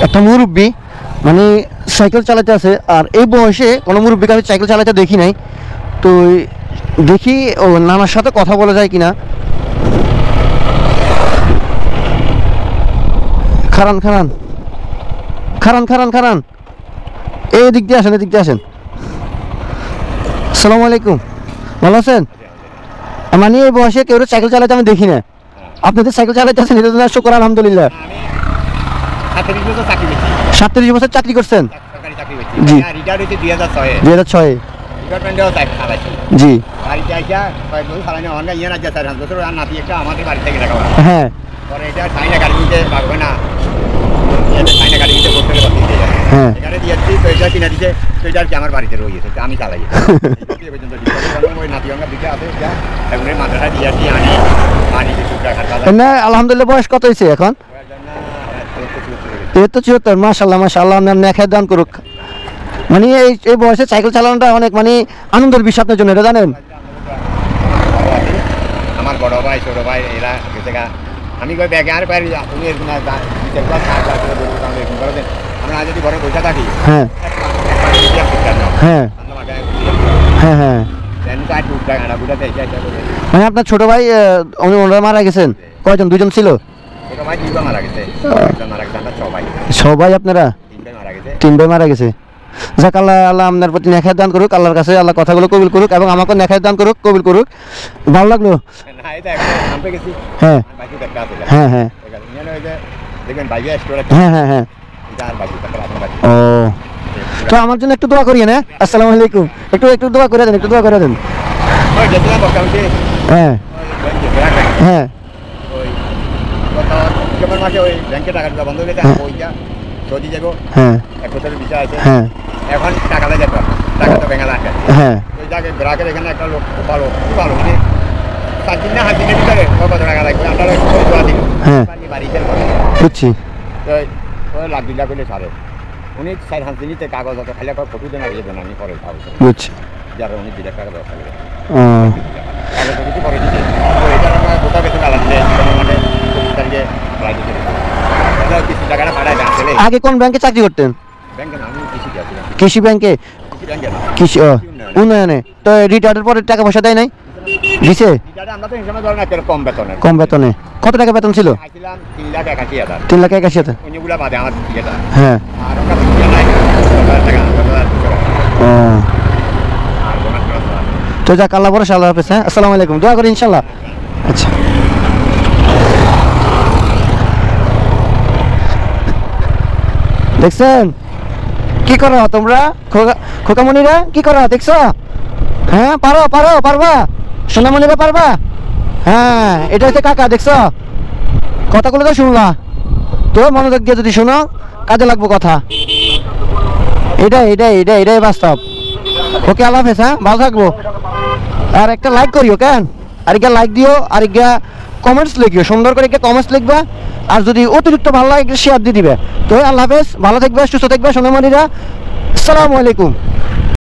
একটা মুরব্বী মানে সাইকেল চালাতে আছে, আর এই বয়সে কোনো মুরব্বীকে আমি সাইকেল চালাতে দেখি নাই। তো দেখি ও নানার সাথে কথা বলা যায় কিনা। খারান খারান খারান খারান খারান, এই দিক দিয়ে আসেন, এদিক দিয়ে আসেন। আসসালামু আলাইকুম, ভালো আছেন? মানে এই বয়সে কেউ সাইকেল চালাতে আমি দেখি না। আপনাদের সাইকেল চালাতে আছেন, এটা তো শুকর আলহামদুলিল্লাহ। 37 বছর চাকরি করছেন? জি, 2006। জি, হ্যাঁ, হ্যাঁ, আলহামদুলিল্লাহ। বয়স কত হয়েছে এখন? 73। মাশাআল্লাহ মাশাআল্লাহ, আপনার নেখায় দান করুক। মানে এই বয়সে সাইকেল চালানোটা অনেক মানে আনন্দের বিষয় আপনার জন্য, এটা জানেন? আমার বড় ভাই ছোট ভাই এরা আমি কই ব্যাগে আর পারি তুমি আমরা যদি ঘরে বসে থাকি। হ্যাঁ হ্যাঁ হ্যাঁ হ্যাঁ। মানে আপনার ছোট ভাই ওনারা মারা গেছেন? কয়জন? 2জন ছিল? সবাই আপনারা 3 ভাই মারা গেছে। যাক, আল্লাহ আল্লাহ আপনার প্রতি নেখায় দান করুক, আল্লাহর কাছে আল্লাহ কথাগুলো কবুল করুক এবং আমাকে নেখায় দান করুক, কবুল করুক। ভালো লাগলো। হ্যাঁ হ্যাঁ হ্যাঁ হ্যাঁ হ্যাঁ হ্যাঁ। ও, তো আমার জন্য একটু দোয়া করিয়ে না? আসসালামু আলাইকুম, একটু একটু দোয়া করে দেন, একটু দোয়া করে দেন। হ্যাঁ হ্যাঁ, হ্যাঁ এক বছরের বিষয় আছে। হ্যাঁ, এখন টাকা যেত টাকা তো ব্যাঙ্গাল আছে। হ্যাঁ, ওই জায়গায় গ্রাহকের এখানে একটা লোক খুব ভালো খুব ভালো, মানে 7 দিন না 8 দিনের ভিতরে কত টাকা লাগবে আমরা দিন। হ্যাঁ বাড়িতে বুঝছি। তো ওই লাখ 2 লাখ হলে ছাড়ে। উনি 4-5 দিনতে কাগজ হতো খালি একটা ফটো দেন আর দিয়ে দেন, আমি পরে পাবো। বুঝছি। যারা উনি 2 লাখ টাকা দেওয়া খালি ও, কাগজ কিছু পরে দিতে। তো এটা আমরা গোটা বেতন আলাদা মানে 25 তারিখে প্রায় দিতে কিছু টাকাটা পাঠায় দেন। আগে কোন ব্যাংকে চাকরি করতেন? ব্যাংকে না, আমি কৃষি আছিলাম। কৃষি ব্যাংকে? ব্যাংকে না, কৃষি উন্নয়নে। তো রিটায়ার্ডের পরে টাকা পয়সা দেয় নাই? দিছে? আমরা তো হিসাবে ধরেন একটা কম বেতনে। কম বেতনে? কত টাকা বেতন ছিল? 3,81,000। 3,81,000? উনিগুলা বাদে আমার ইয়েটা। হ্যাঁ। আর ওটা নাই টাকা। ও, তো যাক, আল্লাহ ভরসা, আল্লাহ হাফেজ। হ্যাঁ, আসসালামু আলাইকুম, দোয়া করি ইনশাল্লাহ। আচ্ছা, দেখছেন কি করো তোমরা? খোকামণিরা কি করো দেখছো? হ্যাঁ, পারো পারো পারবা? সোনামণিরা পারবা? হ্যাঁ, এটা হচ্ছে কাকা, দেখছো? কথাগুলো তো শুনলা, তো মনোযোগ দিয়ে যদি শোনো কাজে লাগবো কথা। এটাই এটাই এটাই এটাই বাস্তব। ওকে, আল্লাহ হাফেজ। হ্যাঁ, ভালো থাকবো। আর একটা লাইক করিও কেন, আর একটা লাইক দিও, আর একটা কমেন্টস লিখিও, সুন্দর করে একটা কমেন্টস লিখবা। আর যদি অতিরিক্ত ভালো লাগে একটা শেয়ার দিয়ে দিবে। তো আল্লাহ হাফেজ, ভালো থাকবে, সুস্থ থাকবে সোনামণিরা। আসসালামু আলাইকুম।